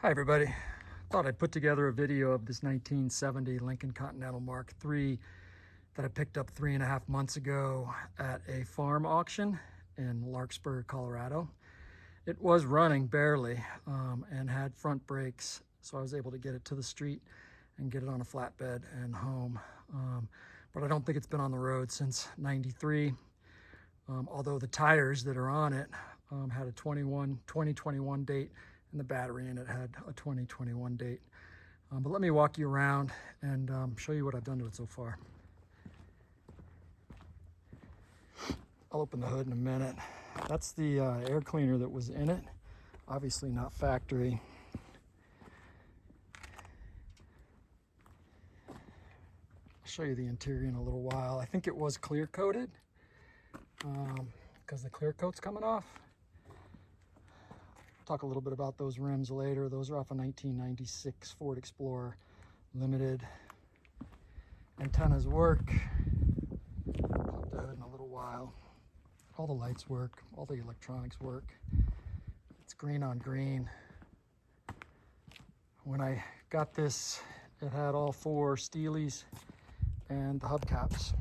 Hi everybody. Thought I'd put together a video of this 1970 Lincoln Continental Mark III that I picked up 3.5 months ago at a farm auction in Larkspur, Colorado. It was running barely and had front brakes, so I was able to get it to the street and get it on a flatbed and home. But I don't think it's been on the road since '93, although the tires that are on it had a 2021 date, and the battery in it had a 2021 date. But let me walk you around and show you what I've done to it so far. I'll open the hood in a minute. That's the air cleaner that was in it, obviously not factory. I'll show you the interior in a little while. I think it was clear coated because the clear coat's coming off. Talk a little bit about those rims later. Those are off a 1996 Ford Explorer Limited. Antennas work. Pop the hood in a little while. All the lights work. All the electronics work. It's green on green. When I got this, it had all 4 Steelies and the hubcaps.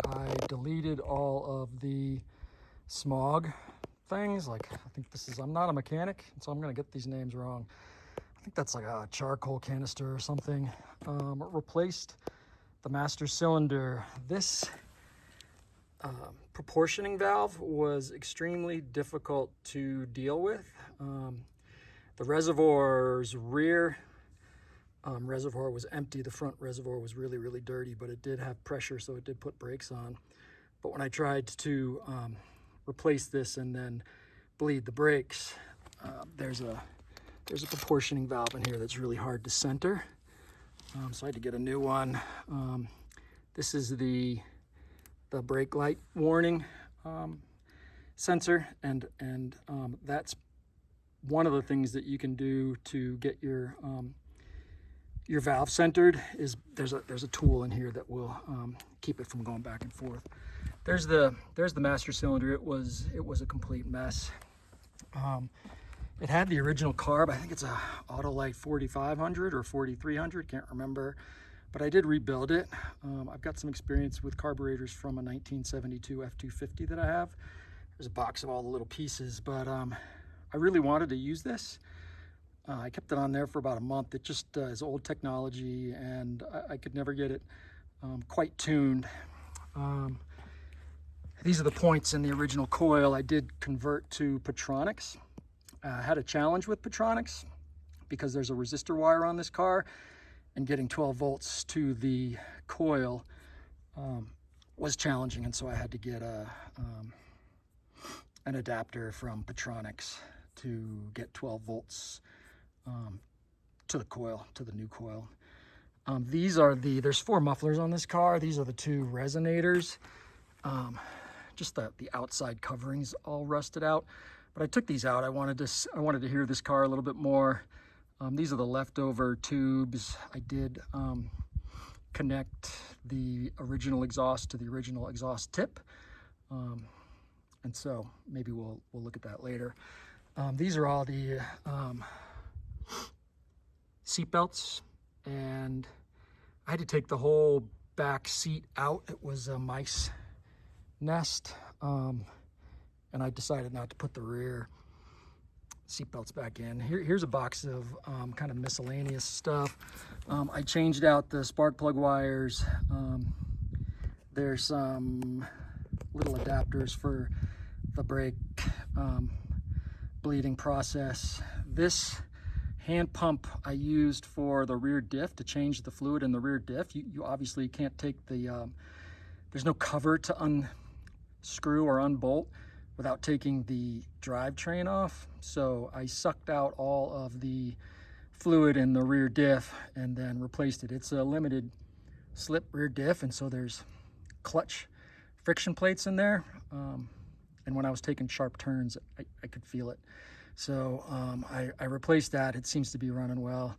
I deleted all of the smog things, like I think this is, I'm not a mechanic, so I'm gonna get these names wrong. I think that's like a charcoal canister or something. Replaced the master cylinder. This proportioning valve was extremely difficult to deal with. The reservoir's rear reservoir was empty. The front reservoir was really dirty, but it did have pressure, so it did put brakes on. But when I tried to replace this and then bleed the brakes, there's a proportioning valve in here that's really hard to center, so I had to get a new one. This is the brake light warning sensor, and that's one of the things that you can do to get your valve centered. Is there's a tool in here that will keep it from going back and forth. There's the master cylinder. It was a complete mess. It had the original carb. I think it's a Autolite 4500 or 4300, can't remember, but I did rebuild it. I've got some experience with carburetors from a 1972 F250 that I have. There's a box of all the little pieces, but I really wanted to use this. I kept it on there for about a month. It just is old technology, and I could never get it quite tuned. These are the points in the original coil. I did convert to Petronics. I had a challenge with Petronics because there's a resistor wire on this car, and getting 12 volts to the coil was challenging, and so I had to get an adapter from Petronics to get 12 volts to the coil, to the new coil. These are there's 4 mufflers on this car. These are the 2 resonators. Just the outside coverings all rusted out, but I took these out. I wanted to hear this car a little bit more. These are the leftover tubes. I did connect the original exhaust to the original exhaust tip, and so maybe we'll look at that later. These are all the seat belts, and I had to take the whole back seat out. It was a mice nest, and I decided not to put the rear seat belts back in. Here's a box of kind of miscellaneous stuff. I changed out the spark plug wires. There's some little adapters for the brake bleeding process. This hand pump I used for the rear diff to change the fluid in the rear diff. You obviously can't take the there's no cover to unscrew or unbolt without taking the drivetrain off. So I sucked out all of the fluid in the rear diff and then replaced it. It's a limited slip rear diff, and so there's clutch friction plates in there. And when I was taking sharp turns, I could feel it. So I replaced that. It seems to be running well.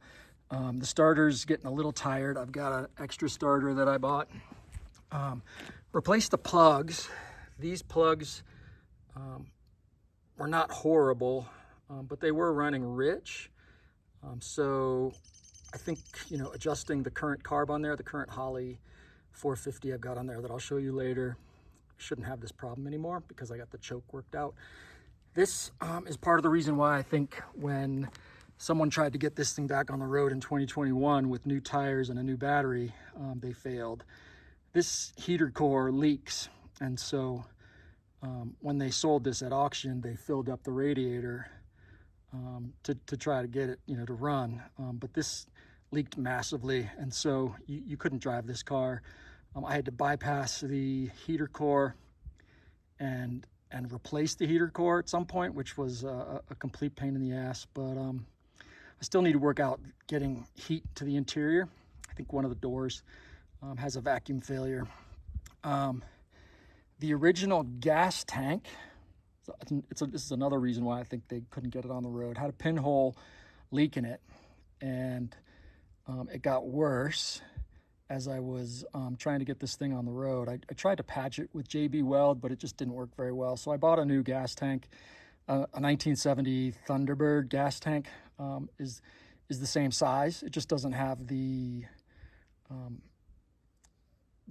The starter's getting a little tired. I've got an extra starter that I bought. Replaced the plugs. These plugs were not horrible, but they were running rich. So I think, adjusting the current carb on there, the current Holley 450 I've got on there that I'll show you later, shouldn't have this problem anymore because I got the choke worked out. This is part of the reason why I think when someone tried to get this thing back on the road in 2021 with new tires and a new battery, they failed. This heater core leaks, and so when they sold this at auction, they filled up the radiator to try to get it, to run. But this leaked massively, and so you couldn't drive this car. I had to bypass the heater core and replace the heater core at some point, which was a complete pain in the ass. But I still need to work out getting heat to the interior. I think one of the doors has a vacuum failure. The original gas tank, this is another reason why I think they couldn't get it on the road, had a pinhole leak in it, and it got worse as I was trying to get this thing on the road. I tried to patch it with JB Weld, but it just didn't work very well. So I bought a new gas tank. A 1970 Thunderbird gas tank is the same size. It just doesn't have the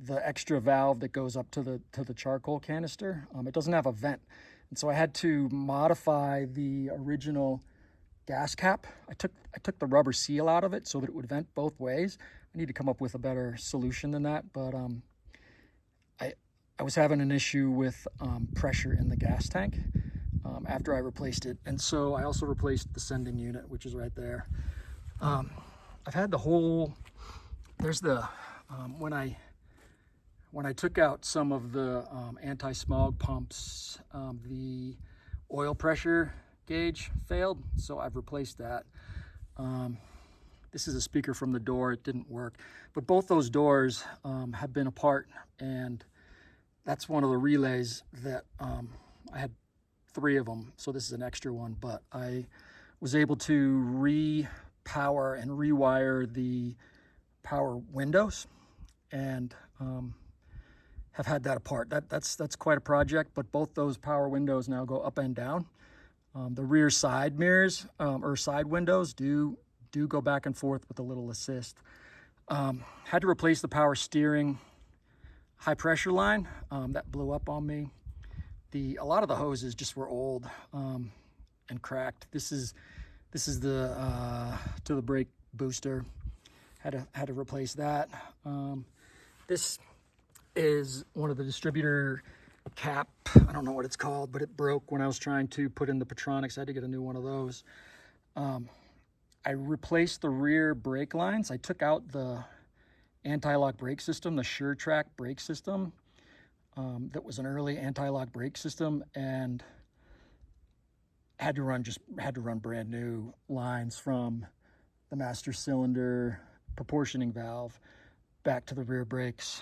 extra valve that goes up to the charcoal canister. It doesn't have a vent, and so I had to modify the original gas cap. I took the rubber seal out of it so that it would vent both ways. I need to come up with a better solution than that, but I was having an issue with pressure in the gas tank after I replaced it, and so I also replaced the sending unit, which is right there. I've had the whole, there's the when I took out some of the anti-smog pumps, the oil pressure gauge failed, so I've replaced that. This is a speaker from the door. It didn't work, but both those doors have been apart, and that's one of the relays that I had 3 of them, so this is an extra one, but I was able to re-power and rewire the power windows, and have had that apart. That's quite a project, but both those power windows now go up and down. The rear side mirrors or side windows do go back and forth with a little assist. Had to replace the power steering high pressure line that blew up on me. A lot of the hoses just were old and cracked. This is the to the brake booster. Had to replace that. This is one of the distributor cap. I don't know what it's called, but it broke when I was trying to put in the Petronics. I had to get a new one of those. I replaced the rear brake lines. I took out the anti-lock brake system, the SureTrack brake system. That was an early anti-lock brake system, and had to run brand new lines from the master cylinder proportioning valve back to the rear brakes.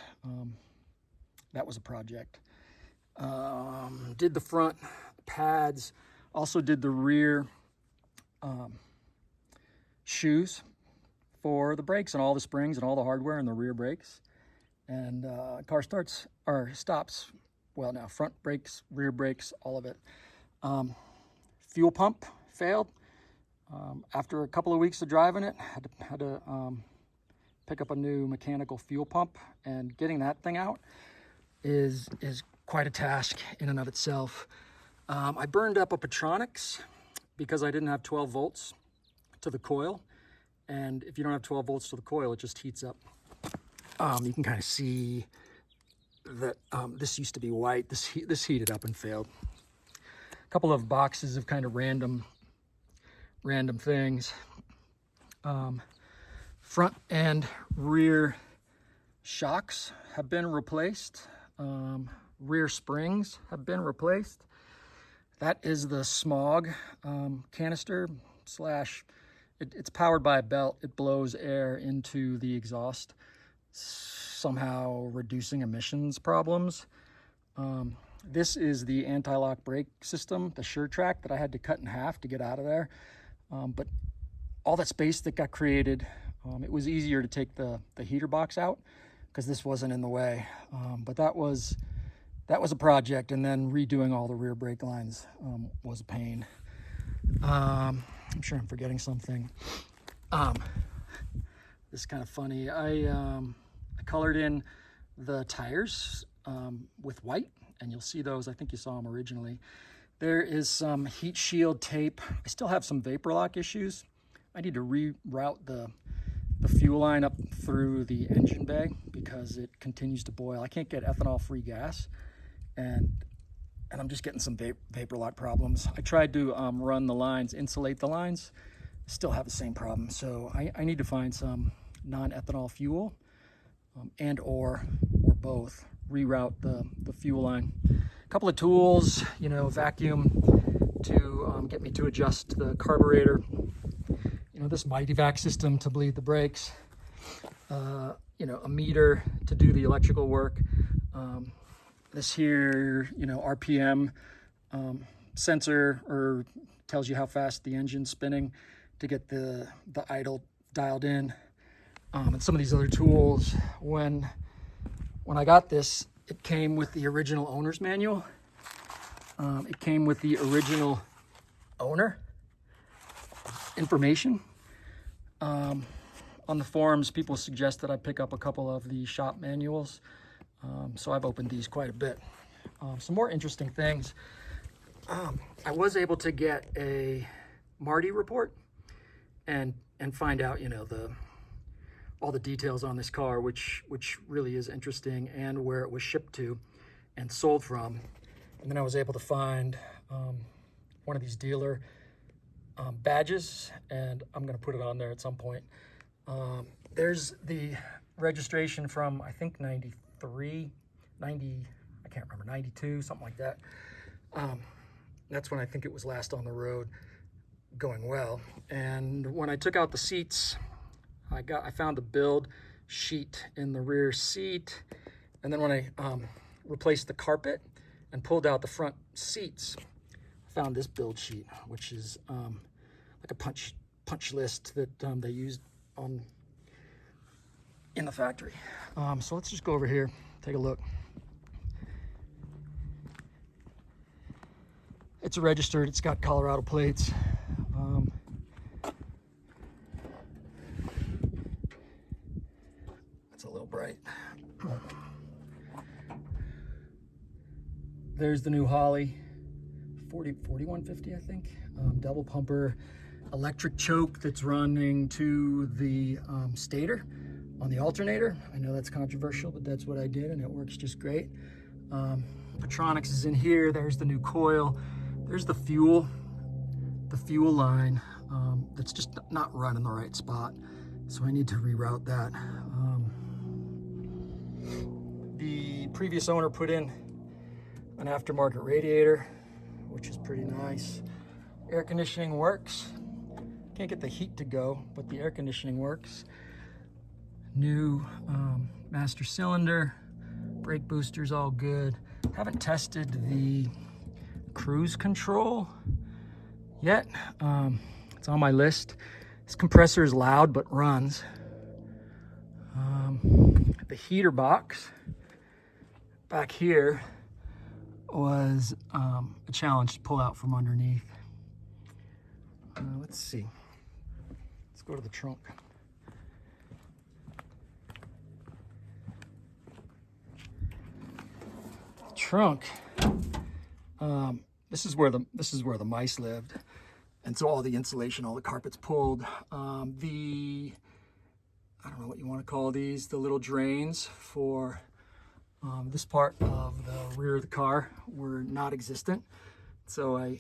That was a project. Did the front pads, also did the rear shoes for the brakes and all the springs and all the hardware in the rear brakes. And car starts or stops well now, front brakes, rear brakes, all of it. Fuel pump failed. After a couple of weeks of driving it, had to pick up a new mechanical fuel pump, and getting that thing out is quite a task in and of itself. I burned up a Petronics because I didn't have 12 volts to the coil, and if you don't have 12 volts to the coil, it just heats up. You can kind of see that this used to be white. This heated up and failed. A couple of boxes of kind of random things. Front and rear shocks have been replaced. Rear springs have been replaced. That is the smog canister slash, it's powered by a belt. It blows air into the exhaust, somehow reducing emissions problems. This is the anti-lock brake system, the SureTrack, that I had to cut in half to get out of there. But all that space that got created, it was easier to take the heater box out because this wasn't in the way. But that was a project, and then redoing all the rear brake lines was a pain. I'm sure I'm forgetting something. This is kind of funny. I colored in the tires with white, and you'll see those. I think you saw them originally. There is some heat shield tape. I still have some vapor lock issues. I need to reroute the fuel line up through the engine bay because it continues to boil. I can't get ethanol-free gas, and I'm just getting some vapor lock problems. I tried to run the lines, insulate the lines, still have the same problem. So I need to find some non-ethanol fuel and or both, reroute the fuel line. A couple of tools, you know, vacuum to get me to adjust the carburetor. You know, this Mighty Vac system to bleed the brakes. You know, a meter to do the electrical work. This here, you know, RPM sensor, or tells you how fast the engine's spinning to get the idle dialed in. And some of these other tools. When I got this, it came with the original owner's manual. It came with the original owner information. On the forums, people suggest that I pick up a couple of the shop manuals. So I've opened these quite a bit. Some more interesting things. I was able to get a Marty report and find out, you know, all the details on this car, which really is interesting, and where it was shipped to and sold from. And then I was able to find one of these dealer badges, and I'm going to put it on there at some point. There's the registration from, I think, 93, 90, I can't remember, 92, something like that. That's when I think it was last on the road going well. And when I took out the seats, I found the build sheet in the rear seat. And then when I replaced the carpet and pulled out the front seats, I found this build sheet, which is like a punch list that they used in the factory. So let's just go over here, take a look. It's registered, it's got Colorado plates. That's a little bright. There's the new Holley 4150, I think. Double pumper, electric choke that's running to the stator on the alternator. I know that's controversial, but that's what I did, and it works just great. Petronics is in here. There's the new coil. There's the fuel line that's just not running the right spot, so I need to reroute that. The previous owner put in an aftermarket radiator, which is pretty nice. Air conditioning works. Can't get the heat to go, but the air conditioning works. New master cylinder, brake boosters all good. Haven't tested the cruise control yet. It's on my list. This compressor is loud but runs. The heater box back here was a challenge to pull out from underneath. Let's see. Let's go to the trunk. Trunk. This is where the mice lived, and so all the insulation, all the carpets pulled. I don't know what you want to call these, the little drains for this part of the rear of the car were not existent. So I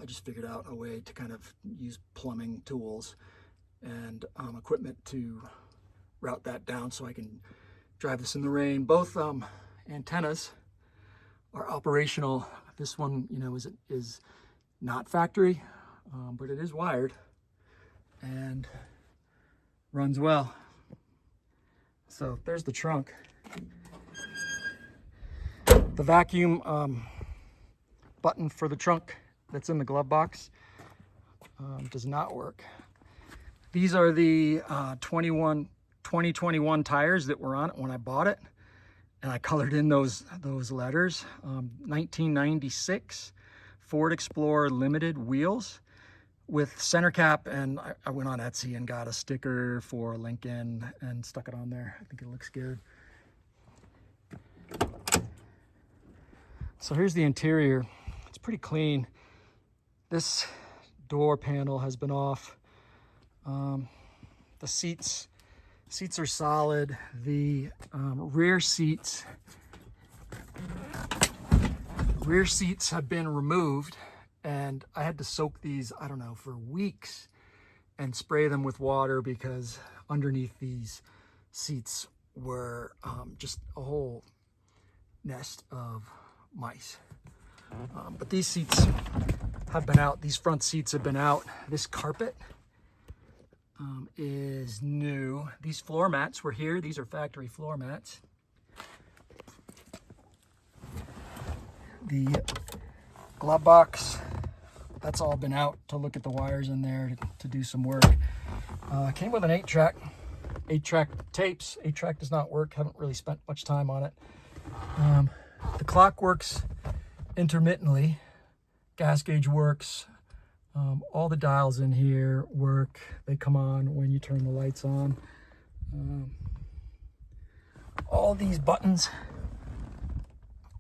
just figured out a way to kind of use plumbing tools and equipment to route that down so I can drive this in the rain. Both antennas are operational. This one, you know, is not factory, but it is wired and runs well. So there's the trunk. The vacuum button for the trunk that's in the glove box does not work. These are the 2021 tires that were on it when I bought it, and I colored in those letters. 1996 Ford Explorer Limited wheels with center cap, and I went on Etsy and got a sticker for Lincoln and stuck it on there. I think it looks good. So here's the interior. It's pretty clean. This door panel has been off. The seats are solid. The rear seats have been removed, and I had to soak these, I don't know, for weeks and spray them with water because underneath these seats were just a whole nest of mice. But these seats have been out. These front seats have been out. This carpet is new. These floor mats were here. These are factory floor mats. The glove box, that's all been out to look at the wires in there to do some work. Came with an 8-track tapes. 8-track does not work. Haven't really spent much time on it. The clock works intermittently. Gas gauge works. All the dials in here work. They come on when you turn the lights on. All these buttons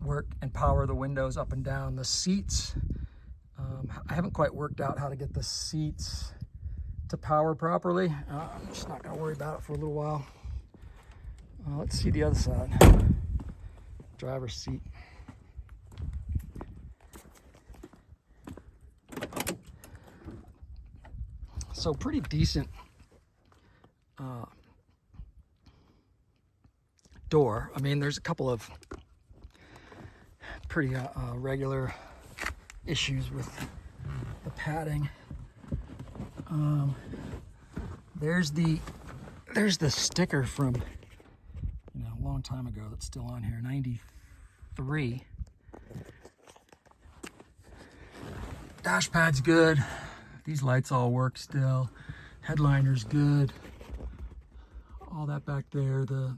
work and power the windows up and down. The seats, I haven't quite worked out how to get the seats to power properly. I'm just not going to worry about it for a little while. Let's see the other side. Driver's seat. So pretty decent door. I mean, there's a couple of pretty regular issues with the padding. There's the sticker from, a long time ago that's still on here, 93. Dash pad's good. These lights all work still. Headliner's good. All that back there, the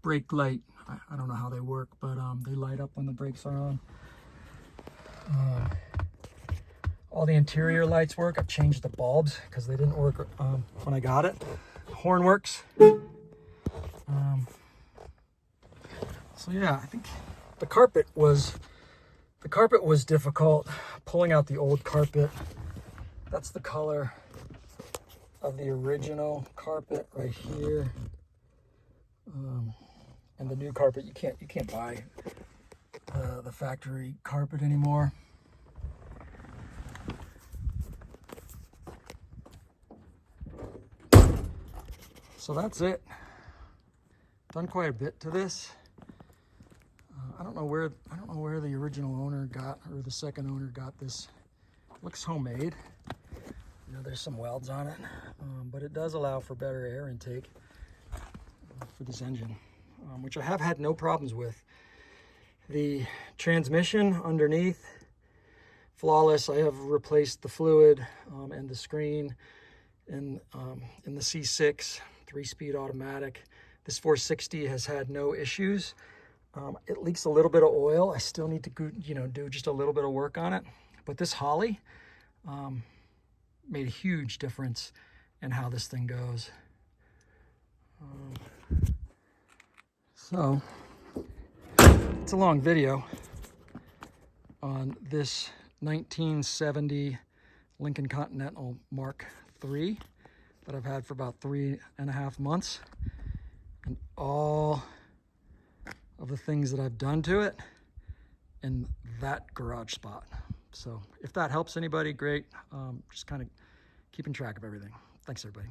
brake light, I don't know how they work, but they light up when the brakes are on. All the interior lights work. I've changed the bulbs because they didn't work when I got it. Horn works. So yeah, I think the carpet was difficult. Pulling out the old carpet. That's the color of the original carpet right here. And the new carpet, you can't buy the factory carpet anymore. So that's it. Done quite a bit to this. I don't know where the original owner got, or the second owner got this. It looks homemade. There's some welds on it, but it does allow for better air intake for this engine, which I have had no problems with. The transmission underneath, flawless. I have replaced the fluid and the screen in the C6 3-speed automatic. This 460 has had no issues. It leaks a little bit of oil. I still need to do just a little bit of work on it, but this Holley made a huge difference in how this thing goes. So it's a long video on this 1970 Lincoln Continental Mark III that I've had for about 3.5 months, and all of the things that I've done to it in that garage spot. So if that helps anybody, great. Just kind of keeping track of everything. Thanks, everybody.